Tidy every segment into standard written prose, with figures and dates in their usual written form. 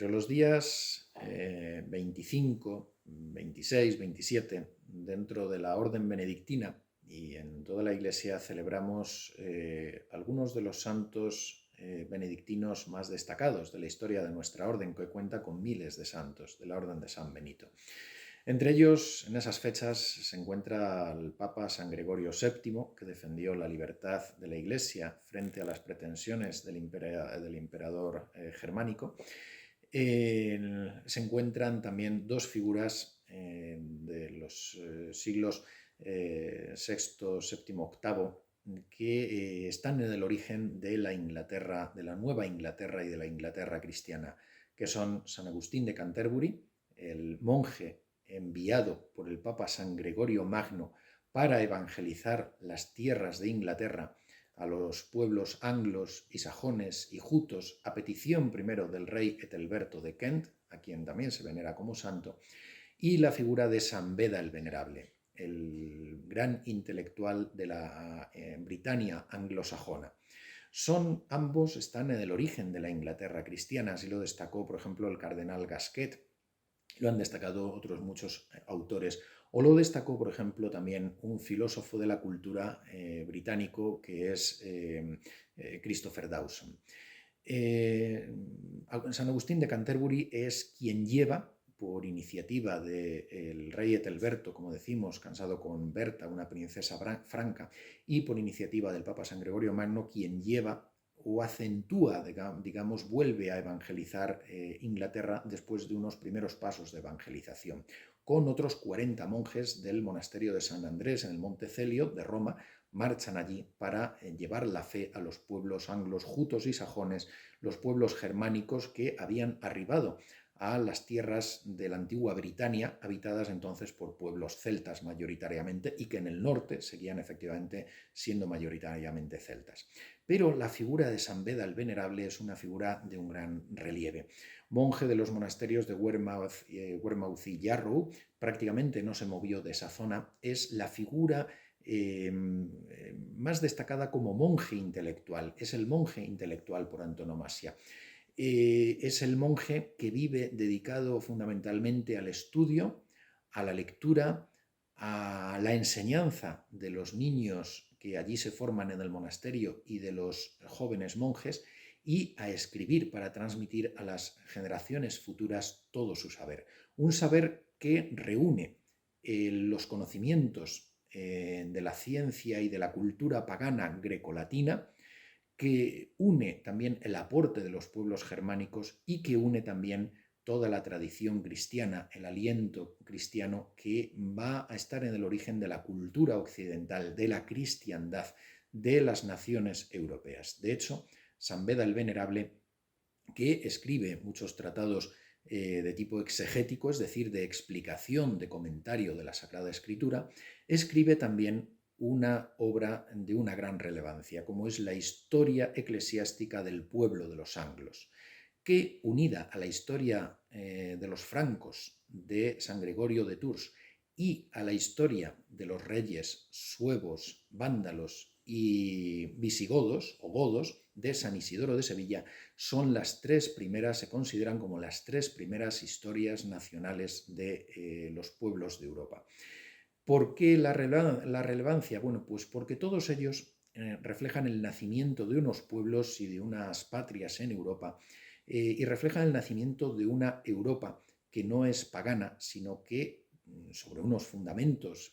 Entre los días 25, 26, 27, dentro de la Orden Benedictina y en toda la Iglesia celebramos algunos de los santos benedictinos más destacados de la historia de nuestra orden, que cuenta con miles de santos de la Orden de San Benito. Entre ellos, en esas fechas, se encuentra el Papa San Gregorio VII, que defendió la libertad de la Iglesia frente a las pretensiones del emperador germánico. Se encuentran también dos figuras de los siglos VI, VII, VIII, que están en el origen de la Inglaterra, de la Nueva Inglaterra y de la Inglaterra cristiana, que son San Agustín de Canterbury, el monje enviado por el Papa San Gregorio Magno para evangelizar las tierras de Inglaterra a los pueblos anglos y sajones y jutos, a petición primero del rey Ethelberto de Kent, a quien también se venera como santo, y la figura de San Beda el Venerable, el gran intelectual de la Britania anglosajona. Ambos están en el origen de la Inglaterra cristiana, así lo destacó, por ejemplo, el cardenal Gasquet, lo han destacado otros muchos autores, o lo destacó, por ejemplo, también un filósofo de la cultura británico que es Christopher Dawson. San Agustín de Canterbury es quien lleva, por iniciativa del rey Ethelberto, como decimos, casado con Berta, una princesa franca, y por iniciativa del Papa San Gregorio Magno, quien lleva o acentúa, digamos, vuelve a evangelizar Inglaterra después de unos primeros pasos de evangelización, con otros 40 monjes del monasterio de San Andrés en el Monte Celio de Roma. Marchan allí para llevar la fe a los pueblos anglos, jutos y sajones, los pueblos germánicos que habían arribado a las tierras de la antigua Britania, habitadas entonces por pueblos celtas mayoritariamente, y que en el norte seguían efectivamente siendo mayoritariamente celtas. Pero la figura de San Beda el Venerable es una figura de un gran relieve. Monje de los monasterios de Wearmouth y Yarrow, prácticamente no se movió de esa zona, es la figura más destacada como monje intelectual, es el monje intelectual por antonomasia. Es el monje que vive dedicado fundamentalmente al estudio, a la lectura, a la enseñanza de los niños que allí se forman en el monasterio y de los jóvenes monjes, y a escribir para transmitir a las generaciones futuras todo su saber. Un saber que reúne los conocimientos de la ciencia y de la cultura pagana grecolatina, que une también el aporte de los pueblos germánicos y que une también toda la tradición cristiana, el aliento cristiano que va a estar en el origen de la cultura occidental, de la cristiandad de las naciones europeas. De hecho, San Beda el Venerable, que escribe muchos tratados de tipo exegético, es decir, de explicación, de comentario de la Sagrada Escritura, escribe también una obra de una gran relevancia, como es la Historia eclesiástica del pueblo de los anglos, que, unida a la historia de los francos de San Gregorio de Tours y a la historia de los reyes suevos, vándalos y visigodos o godos de San Isidoro de Sevilla, son las tres primeras, se consideran como las tres primeras historias nacionales de los pueblos de Europa. ¿Por qué la relevancia? Bueno, pues porque todos ellos reflejan el nacimiento de unos pueblos y de unas patrias en Europa, y reflejan el nacimiento de una Europa que no es pagana, sino que sobre unos fundamentos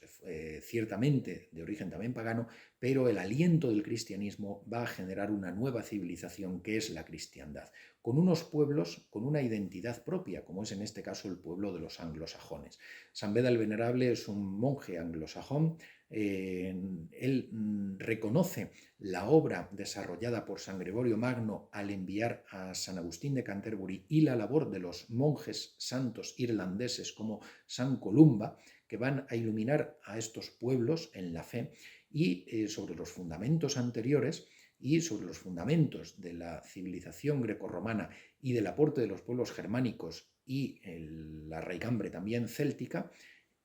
ciertamente de origen también pagano, pero el aliento del cristianismo va a generar una nueva civilización que es la cristiandad, con unos pueblos con una identidad propia, como es en este caso el pueblo de los anglosajones. San Beda el Venerable es un monje anglosajón. Él reconoce la obra desarrollada por San Gregorio Magno al enviar a San Agustín de Canterbury y la labor de los monjes santos irlandeses como San Columba, que van a iluminar a estos pueblos en la fe y sobre los fundamentos anteriores y sobre los fundamentos de la civilización grecorromana y del aporte de los pueblos germánicos y la raigambre también céltica,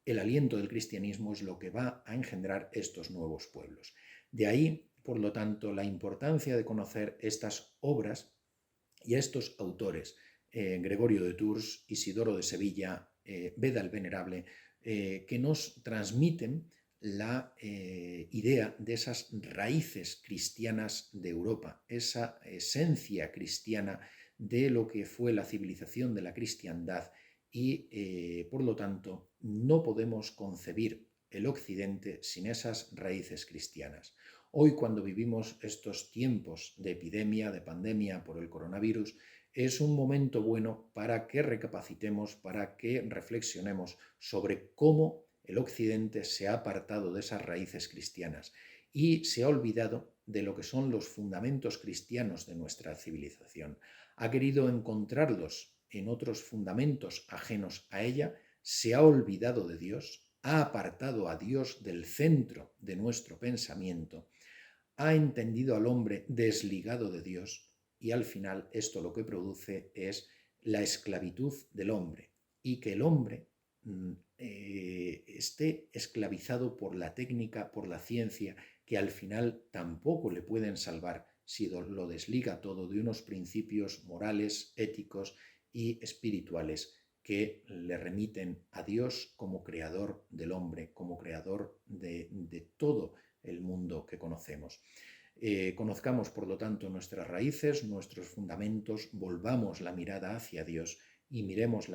el aliento del cristianismo es lo que va a engendrar estos nuevos pueblos. De ahí, por lo tanto, la importancia de conocer estas obras y a estos autores Gregorio de Tours, Isidoro de Sevilla, Beda el Venerable, que nos transmiten la idea de esas raíces cristianas de Europa, esa esencia cristiana de lo que fue la civilización de la cristiandad y, por lo tanto, no podemos concebir el Occidente sin esas raíces cristianas. Hoy, cuando vivimos estos tiempos de epidemia, de pandemia por el coronavirus, es un momento bueno para que recapacitemos, para que reflexionemos sobre cómo el Occidente se ha apartado de esas raíces cristianas y se ha olvidado de lo que son los fundamentos cristianos de nuestra civilización. Ha querido encontrarlos en otros fundamentos ajenos a ella, se ha olvidado de Dios, ha apartado a Dios del centro de nuestro pensamiento, ha entendido al hombre desligado de Dios y al final esto lo que produce es la esclavitud del hombre y que el hombre esté esclavizado por la técnica, por la ciencia, que al final tampoco le pueden salvar si lo desliga todo de unos principios morales, éticos y espirituales que le remiten a Dios como creador del hombre, como creador de todo el mundo que conocemos. Conozcamos, por lo tanto, nuestras raíces, nuestros fundamentos, volvamos la mirada hacia Dios y miremos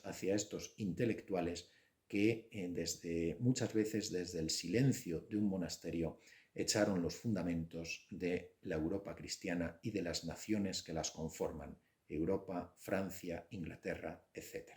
hacia estos intelectuales que muchas veces desde el silencio de un monasterio echaron los fundamentos de la Europa cristiana y de las naciones que las conforman, Europa, Francia, Inglaterra, etc.